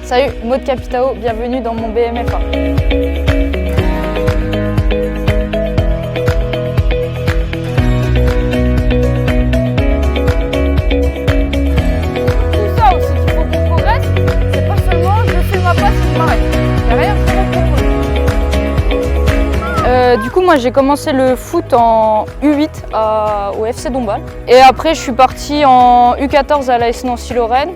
Salut, Maud Capitao, bienvenue dans mon BMFA. Tout ça aussi qu'il faut qu'on progresse, c'est pas seulement je fais ma passe et je m'arrête. Il n'y a rien de très Du coup, moi j'ai commencé le foot en U8 au FC Dombasle. Et après, je suis partie en U14 à l'AS Nancy-Lorraine.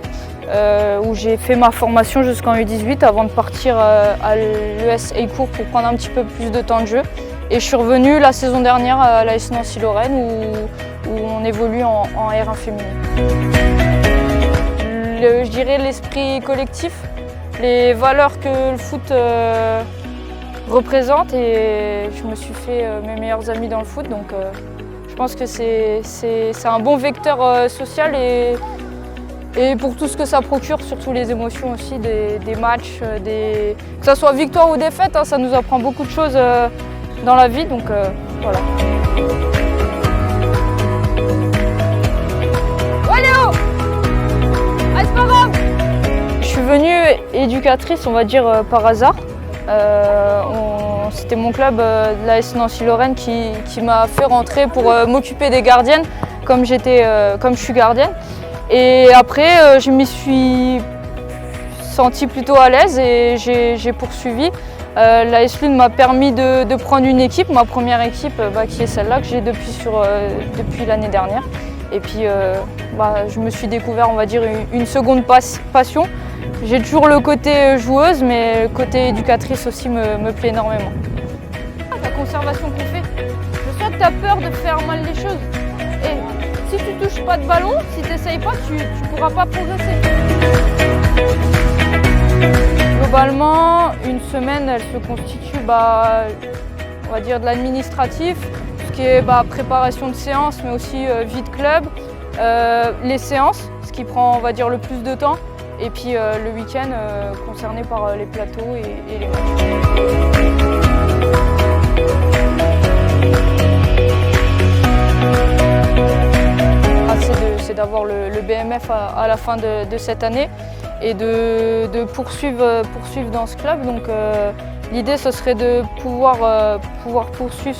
Où j'ai fait ma formation jusqu'en U18 avant de partir à l'ES Écourt pour prendre un petit peu plus de temps de jeu. Et je suis revenue la saison dernière à l'AS Nancy-Lorraine où on évolue en R1 féminin. Je dirais l'esprit collectif, les valeurs que le foot représente, et je me suis fait mes meilleurs amis dans le foot, donc je pense que c'est un bon vecteur social et pour tout ce que ça procure, surtout les émotions aussi des matchs, que ce soit victoire ou défaite, hein, ça nous apprend beaucoup de choses dans la vie, donc voilà. Ouais Léo! Ah, c'est pas grave! Je suis venue éducatrice, on va dire, par hasard. C'était mon club de l'AS Nancy-Lorraine qui m'a fait rentrer pour m'occuper des gardiennes, comme je suis gardienne. Et après, je m'y suis sentie plutôt à l'aise et j'ai poursuivi. L'AS Lune m'a permis de prendre une équipe, ma première équipe, qui est celle-là que j'ai depuis l'année dernière. Et puis, je me suis découvert, on va dire, une seconde passion. J'ai toujours le côté joueuse, mais le côté éducatrice aussi me plaît énormément. La conservation qu'on fait, je sais que tu as peur de faire mal les choses. Et si tu touches pas de ballon, si tu n'essayes pas, tu pourras pas progresser. Globalement, une semaine, elle se constitue, on va dire, de l'administratif, ce qui est préparation de séances, mais aussi vie de club, les séances, ce qui prend, on va dire, le plus de temps, et puis le week-end concerné par les plateaux et les matchs. C'est d'avoir le BMF à la fin de cette année et de poursuivre dans ce club. Donc l'idée, ce serait de pouvoir poursuivre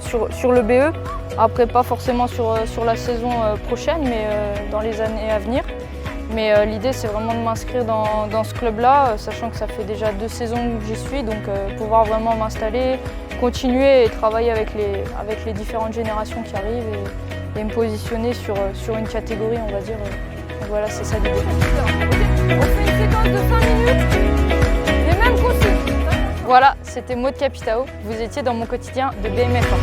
sur le BE. Après, pas forcément sur la saison prochaine, mais dans les années à venir. Mais l'idée, c'est vraiment de m'inscrire dans ce club-là, sachant que ça fait déjà 2 saisons que j'y suis, donc pouvoir vraiment m'installer, continuer et travailler avec les différentes générations qui arrivent et me positionner sur une catégorie, on va dire. Donc voilà, c'est ça l'idée. On fait une séquence de 5 minutes, les mêmes consignes. Voilà, c'était Maud Capitao, vous étiez dans mon quotidien de BMFA.